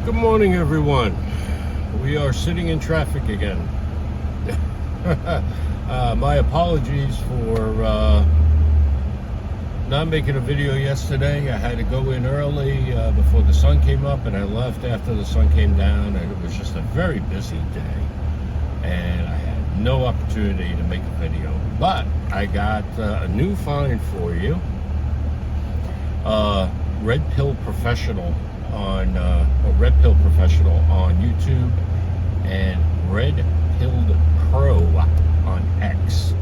Good morning, everyone. We are sitting in traffic again. My apologies for not making a video yesterday. I had to go in early before the sun came up, and I left after the sun came down, and it was just a very busy day, and I had no opportunity to make a video. But I got a new find for you. Red Pill Professional on Red Pill Professional on YouTube, and Red Pilled Pro on X.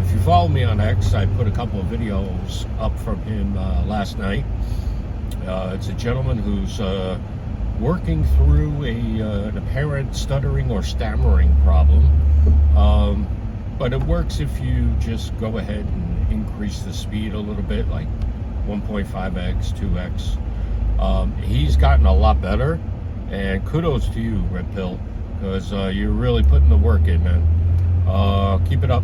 If you follow me on X, I put a couple of videos up from him last night. It's a gentleman who's working through an apparent stuttering or stammering problem, but it works if you just go ahead and increase the speed a little bit, like 1.5x, 2x. He's gotten a lot better, and kudos to you, Red Pill, because you're really putting the work in, man. Keep it up.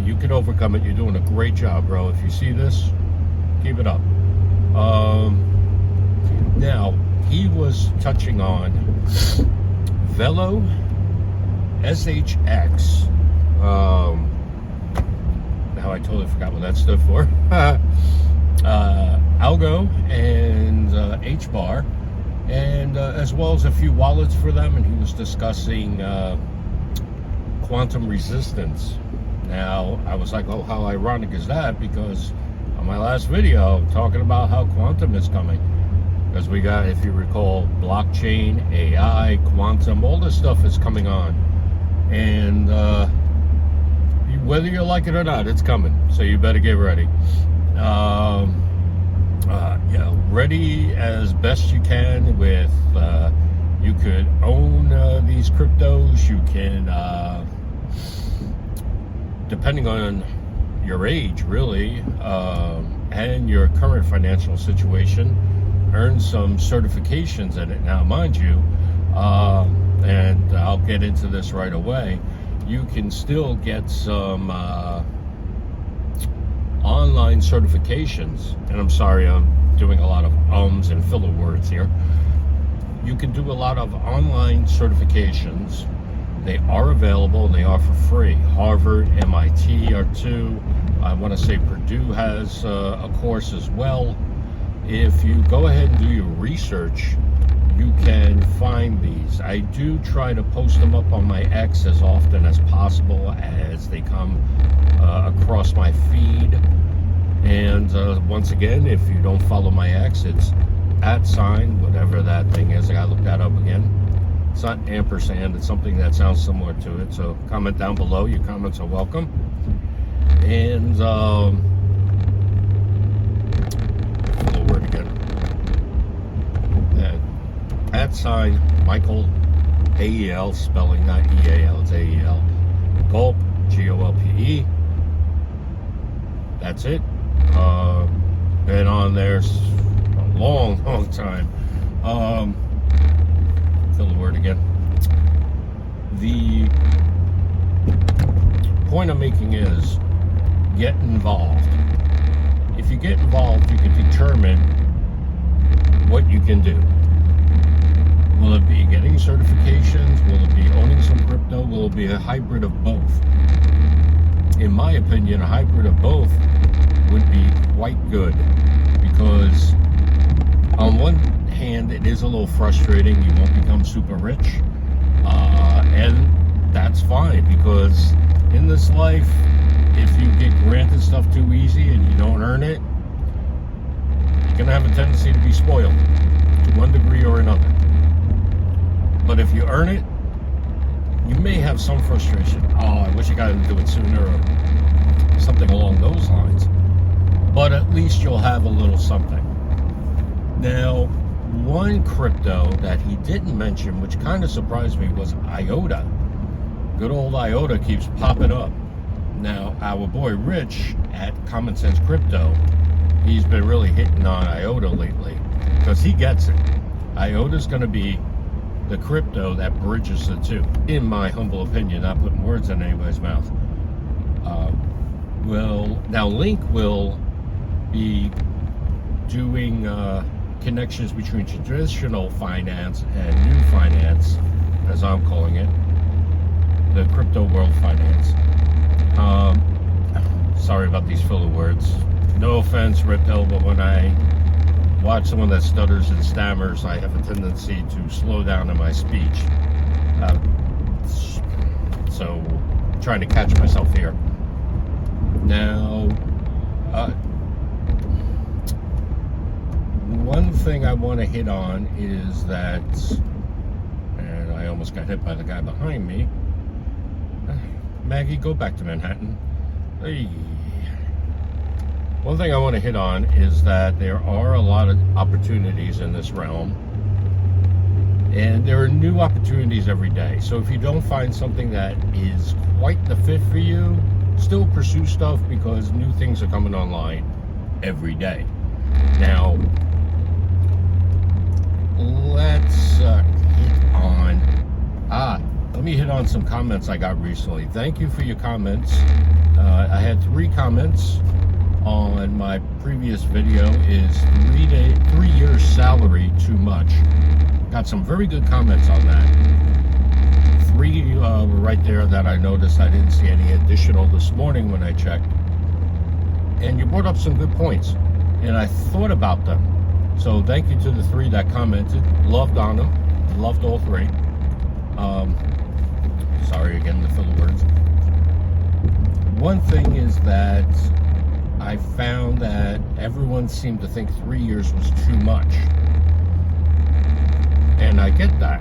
You can overcome it. You're doing a great job, bro. If you see this, keep it up. Now, he was touching on Velo SHX. Now I totally forgot what that stood for. Algo and HBAR, and as well as a few wallets for them, and he was discussing quantum resistance. Now, I was like, oh, how ironic is that? Because on my last video, talking about how quantum is coming, because we got, if you recall, blockchain, AI, quantum, all this stuff is coming on, and whether you like it or not, it's coming, so you better get ready. Ready as best you can with, you could own these cryptos. You can, depending on your age, really, and your current financial situation, earn some certifications in it. Now, mind you, and I'll get into this right away, you can still get some online certifications, and I'm sorry, I'm doing a lot of ums and filler words here. You can do a lot of online certifications. They are available, and they are for free. Harvard, MIT are two. I want to say Purdue has a course as well. If you go ahead and do your research, you can find these. I do try to post them up on my X as often as possible as they come across my feed. And once again, if you don't follow my X, it's @ whatever that thing is. I gotta look that up again. It's not ampersand, it's something that sounds similar to it. So comment down below. Your comments are welcome. And the word again. @ Michael AEL, spelling not EAL, it's AEL. Gulp, GOLPE. That's it. Been on there a long time. Fill the word again. The point I'm making is get involved. If you get involved, you can determine what you can do. Will it be getting certifications? Will it be owning some crypto? Will it be a hybrid of both? In my opinion, a hybrid of both would be quite good, because on one hand, it is a little frustrating. You won't become super rich, and that's fine, because in this life, if you get granted stuff too easy and you don't earn it, you're gonna have a tendency to be spoiled to one degree or another. But if you earn it, you may have some frustration. Oh, I wish I got to do it sooner, or something along those lines. But at least you'll have a little something. Now, one crypto that he didn't mention, which kind of surprised me, was IOTA. Good old IOTA keeps popping up. Now, our boy Rich at Common Sense Crypto, he's been really hitting on IOTA lately, because he gets it. IOTA's going to be the crypto that bridges the two, in my humble opinion, not putting words in anybody's mouth. Now Link will be doing connections between traditional finance and new finance, as I'm calling it, the crypto world finance. Sorry about these filler words. No offense, Riphill, but when I watch someone that stutters and stammers, I have a tendency to slow down in my speech. So, trying to catch myself here. Now, one thing I want to hit on is that, and I almost got hit by the guy behind me. Maggie, go back to Manhattan. Hey. One thing I want to hit on is that there are a lot of opportunities in this realm, and there are new opportunities every day. So if you don't find something that is quite the fit for you, still pursue stuff, because new things are coming online every day. Now, let's hit on let me hit on some comments I got recently. Thank you for your comments. I had 3 comments on my previous video. Is 3 years salary too much? Got some very good comments on that. 3 were right there that I noticed. I didn't see any additional this morning when I checked. And you brought up some good points, and I thought about them. So thank you to the 3 that commented. Loved on them. Loved all 3. Sorry again, the filler words. One thing is that I found that everyone seemed to think 3 years was too much. And I get that.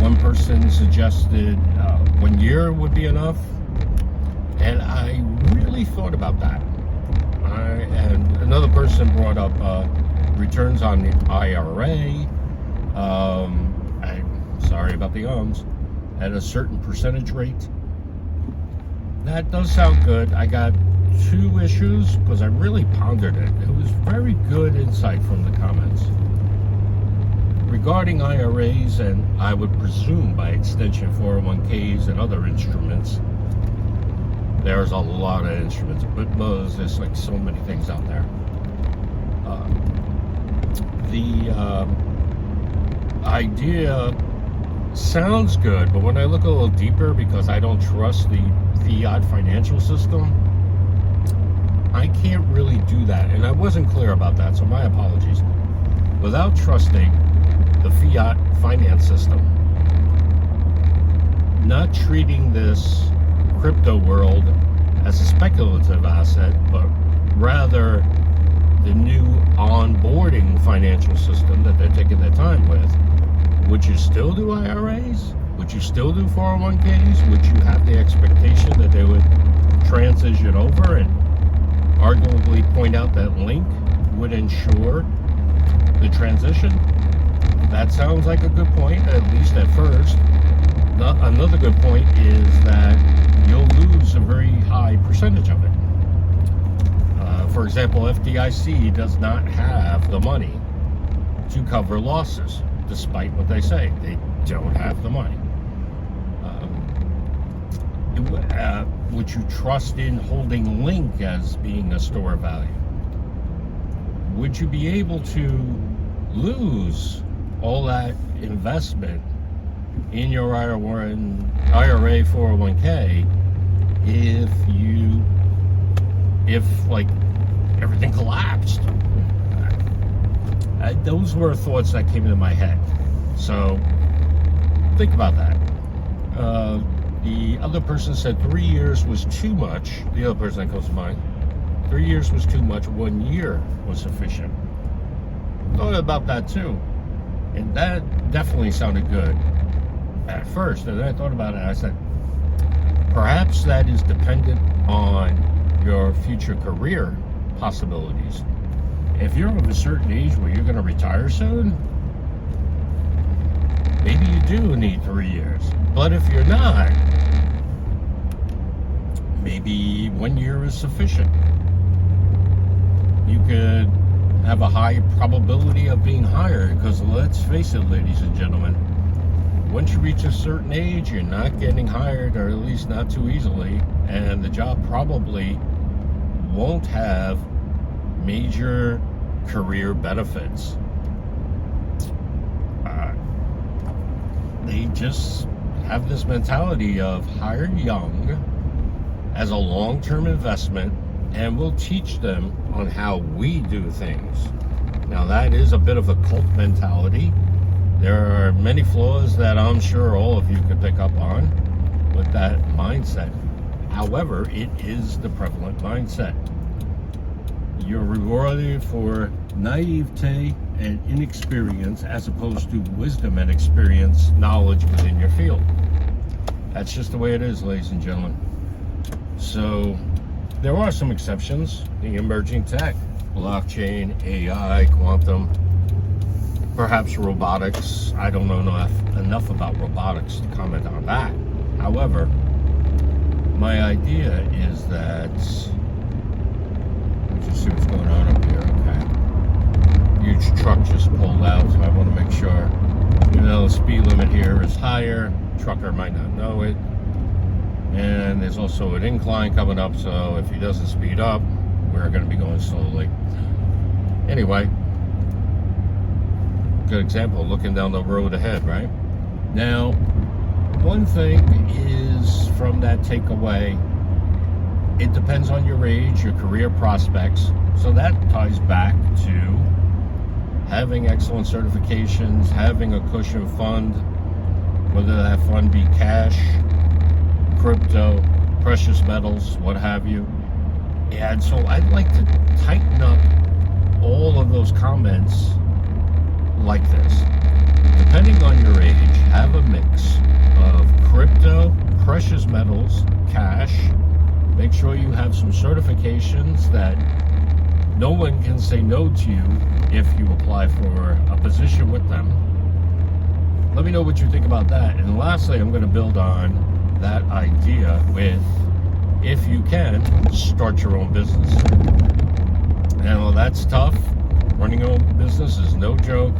One person suggested 1 year would be enough. And I really thought about that. And another person brought up returns on the IRA. I'm sorry about the ums. At a certain percentage rate. That does sound good. I got 2 issues because I really pondered it. It was very good insight from the comments. Regarding IRAs, and I would presume by extension 401ks and other instruments, there's a lot of instruments, but there's like so many things out there. The idea sounds good, but when I look a little deeper, because I don't trust the fiat financial system, I can't really do that. And I wasn't clear about that, so my apologies. Without trusting the fiat finance system, not treating this crypto world as a speculative asset, but rather the new onboarding financial system that they're taking their time with. Would you still do IRAs? Would you still do 401ks? Would you have the expectation that they would transition over and arguably point out that Link would ensure the transition? That sounds like a good point, at least at first. Another good point is that you'll lose a very high percentage of it. For example, FDIC does not have the money to cover losses, despite what they say. They don't have the money. Would you trust in holding Link as being a store of value? Would you be able to lose all that investment in your IRA 401k if like everything collapsed? Those were thoughts that came into my head. So think about that. The other person said 3 years was too much. The other person that comes to mind. 3 years was too much. 1 year was sufficient. Thought about that too. And that definitely sounded good at first. And then I thought about it and I said, perhaps that is dependent on your future career possibilities. If you're of a certain age where you're going to retire soon, maybe you do need 3 years. But if you're not, maybe 1 year is sufficient. You could have a high probability of being hired, because let's face it, ladies and gentlemen, once you reach a certain age, you're not getting hired, or at least not too easily, and the job probably won't have major career benefits. They just have this mentality of hire young as a long-term investment, and we'll teach them on how we do things. Now, that is a bit of a cult mentality. There are many flaws that I'm sure all of you could pick up on with that mindset. However, it is the prevalent mindset. You're rewarded for naivete and inexperience as opposed to wisdom and experience, knowledge within your field. That's just the way it is, ladies and gentlemen. So there are some exceptions. The emerging tech, blockchain, AI, quantum, perhaps robotics. I don't know enough about robotics to comment on that. However, my idea is that, let's just see what's going on up here. Okay. Huge truck just pulled out, so I want to make sure. You know, the speed limit here is higher. Trucker might not know it. And there's also an incline coming up, so if he doesn't speed up, we're going to be going slowly. Anyway, good example, looking down the road ahead, right? Now, one thing is from that takeaway, it depends on your age, your career prospects. So that ties back to having excellent certifications, having a cushion fund, whether that fund be cash, crypto, precious metals, what have you. And so I'd like to tighten up all of those comments like this. Depending on your age, have a mix of crypto, precious metals, cash. Make sure you have some certifications that no one can say no to you if you apply for a position with them. Let me know what you think about that. And lastly, I'm going to build on that idea with, if you can, start your own business. Now, that's tough. Running your own business is no joke.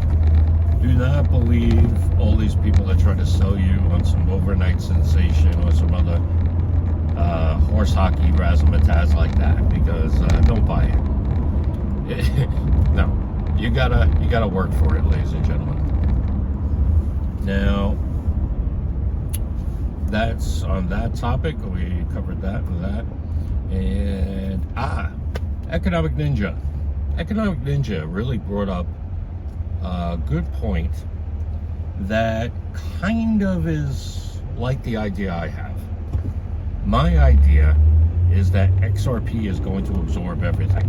Do not believe all these people that try to sell you on some overnight sensation or some other horse hockey razzmatazz like that, because don't buy it. No, you gotta work for it, ladies and gentlemen. Now, that's on that topic. We covered that and that. And Economic Ninja. Economic Ninja really brought up a good point that kind of is like the idea I have. My idea is that XRP is going to absorb everything.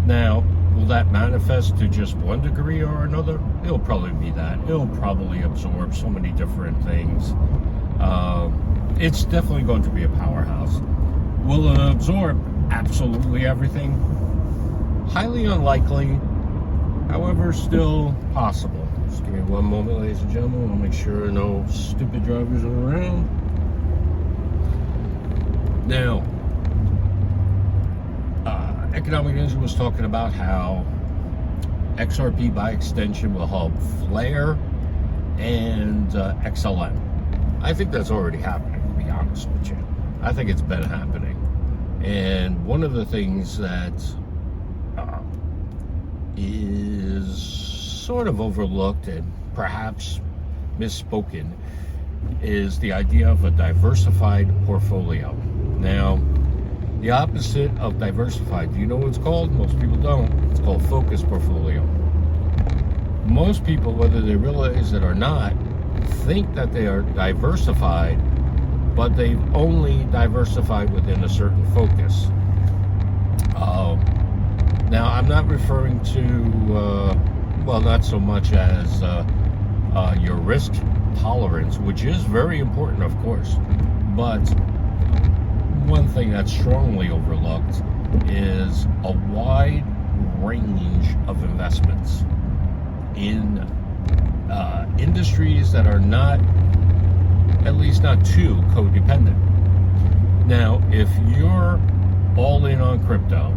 Now, will that manifest to just one degree or another? It'll probably be that. It'll probably absorb so many different things. It's definitely going to be a powerhouse. Will it absorb absolutely everything? Highly unlikely, however, still possible. Just give me one moment, ladies and gentlemen. We'll make sure no stupid drivers are around. Now, Economic Ninja was talking about how XRP by extension will help Flare and XLM. I think that's already happening, to be honest with you. I think it's been happening. And one of the things that is sort of overlooked and perhaps misspoken is the idea of a diversified portfolio. Now, the opposite of diversified, do you know what it's called? Most people don't. It's called focused portfolio. Most people, whether they realize it or not, think that they are diversified, but they've only diversified within a certain focus. Now, I'm not referring to, well, not so much as your risk tolerance, which is very important, of course, but one thing that's strongly overlooked is a wide range of investments in industries that are not, at least not too codependent. Now, if you're all in on crypto,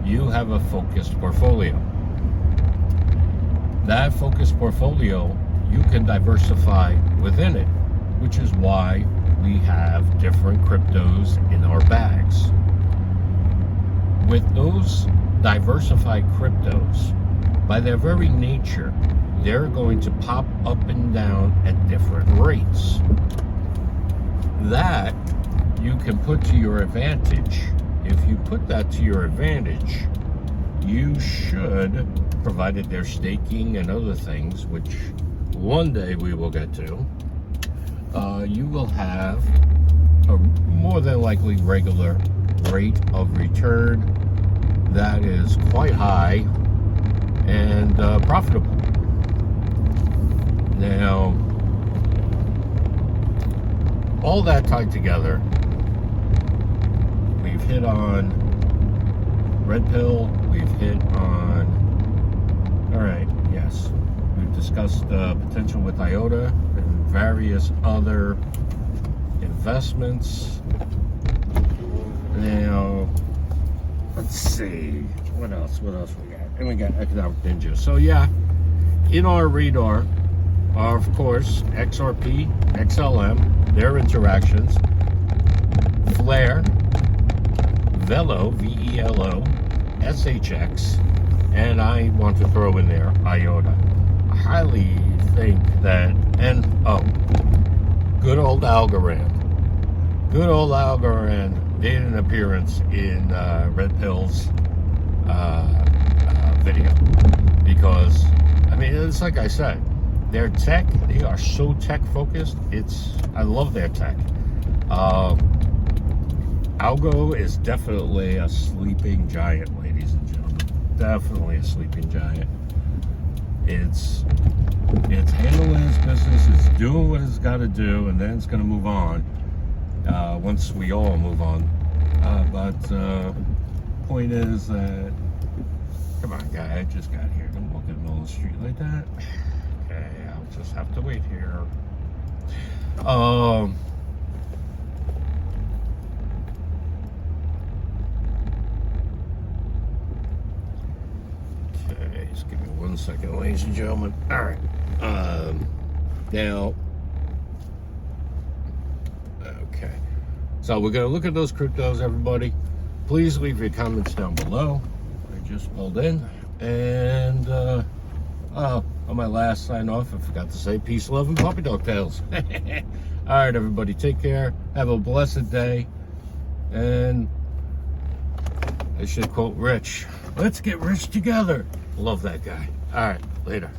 you have a focused portfolio. That focused portfolio, you can diversify within it, which is why we have different cryptos in our bags. with those diversified cryptos, by their very nature, they're going to pop up and down at different rates. That you can put to your advantage. If you put that to your advantage, you should, provided they're staking and other things, which one day we will get to, you will have a more than likely regular rate of return that is quite high and profitable. Now, all that tied together, we've hit on Red Pill, we've hit on, all right, yes, we've discussed potential with IOTA and various other investments. Now, let's see, what else we got? And we got Economic Ninja. So yeah, in our radar are, of course, XRP, XLM, their interactions, Flare, Velo, VELO, SHX, and I want to throw in there IOTA. I highly think that, and good old Algorand. Good old Algorand made an appearance in Red Pill's video, because, I mean, it's like I said, their tech, they are so tech focused. I love their tech. Algo is definitely a sleeping giant, ladies and gentlemen. Definitely a sleeping giant. It's handling its business, it's doing what it's got to do, and then it's going to move on once we all move on. But point is that, come on, guy, I just got here. Don't walk in the middle of the street like that. Okay, I'll just have to wait here. Okay, just give me 1 second, ladies and gentlemen. All right. Now, okay. So we're going to look at those cryptos, everybody. Please leave your comments down below. I just pulled in. And on my last sign off, I forgot to say peace, love, and puppy dog tails. All right, everybody, take care. Have a blessed day. And I should quote Rich. Let's get rich together. Love that guy. All right, later.